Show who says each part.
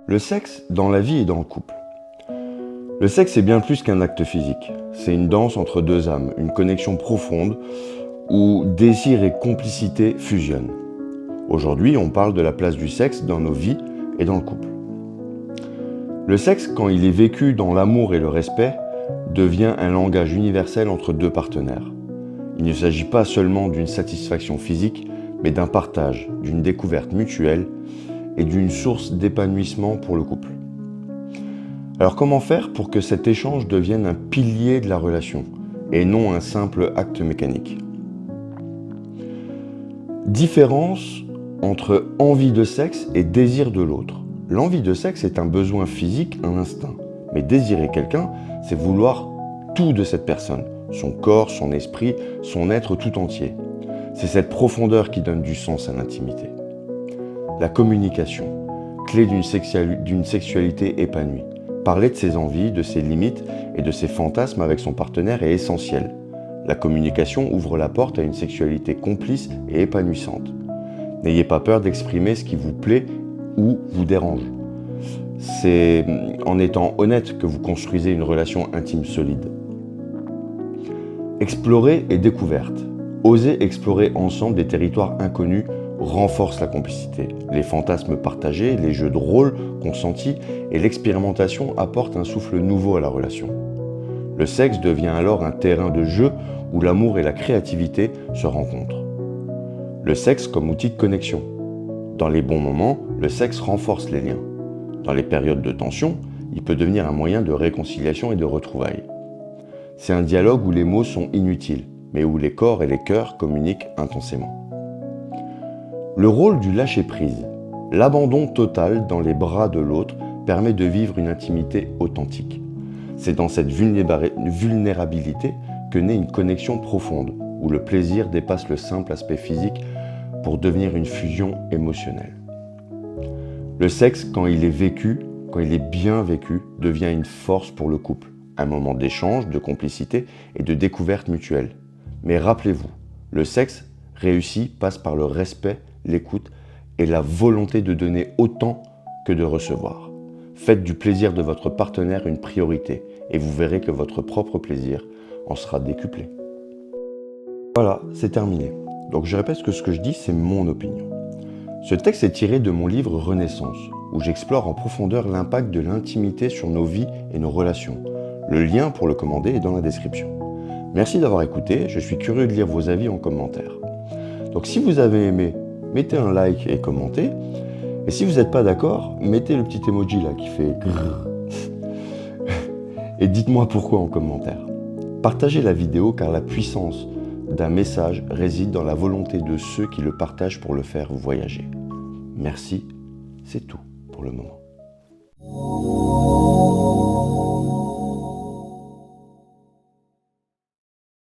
Speaker 1: Le sexe dans la vie et dans le couple. Le sexe est bien plus qu'un acte physique. C'est une danse entre deux âmes, une connexion profonde où désir et complicité fusionnent. Aujourd'hui, on parle de la place du sexe dans nos vies et dans le couple. Le sexe, quand il est vécu dans l'amour et le respect, devient un langage universel entre deux partenaires. Il ne s'agit pas seulement d'une satisfaction physique, mais d'un partage, d'une découverte mutuelle et d'une source d'épanouissement pour le couple. Alors comment faire pour que cet échange devienne un pilier de la relation et non un simple acte mécanique? Différence entre envie de sexe et désir de l'autre. L'envie de sexe est un besoin physique, un instinct. Mais désirer quelqu'un, c'est vouloir tout de cette personne, son corps, son esprit, son être tout entier. C'est cette profondeur qui donne du sens à l'intimité. La communication, clé d'une sexualité épanouie. Parler de ses envies, de ses limites et de ses fantasmes avec son partenaire est essentiel. La communication ouvre la porte à une sexualité complice et épanouissante. N'ayez pas peur d'exprimer ce qui vous plaît ou vous dérange. C'est en étant honnête que vous construisez une relation intime solide. Explorer et découverte. Oser explorer ensemble des territoires inconnus renforce la complicité. Les fantasmes partagés, les jeux de rôle consentis et l'expérimentation apportent un souffle nouveau à la relation. Le sexe devient alors un terrain de jeu où l'amour et la créativité se rencontrent. Le sexe comme outil de connexion. Dans les bons moments, le sexe renforce les liens. Dans les périodes de tension, il peut devenir un moyen de réconciliation et de retrouvailles. C'est un dialogue où les mots sont inutiles, mais où les corps et les cœurs communiquent intensément. Le rôle du lâcher-prise, l'abandon total dans les bras de l'autre permet de vivre une intimité authentique. C'est dans cette vulnérabilité que naît une connexion profonde, où le plaisir dépasse le simple aspect physique pour devenir une fusion émotionnelle. Le sexe, quand il est vécu, quand il est bien vécu, devient une force pour le couple, un moment d'échange, de complicité et de découverte mutuelle. Mais rappelez-vous, le sexe réussi passe par le respect, l'écoute et la volonté de donner autant que de recevoir. Faites du plaisir de votre partenaire une priorité et vous verrez que votre propre plaisir en sera décuplé. Voilà, c'est terminé. Donc je répète que ce que je dis, c'est mon opinion. Ce texte est tiré de mon livre Renaissance, où j'explore en profondeur l'impact de l'intimité sur nos vies et nos relations. Le lien pour le commander est dans la description. Merci d'avoir écouté, je suis curieux de lire vos avis en commentaire. Donc si vous avez aimé, mettez un like et commentez. Et si vous n'êtes pas d'accord, mettez le petit emoji là qui fait grrr. Et dites-moi pourquoi en commentaire. Partagez la vidéo car la puissance d'un message réside dans la volonté de ceux qui le partagent pour le faire voyager. Merci, c'est tout pour le moment.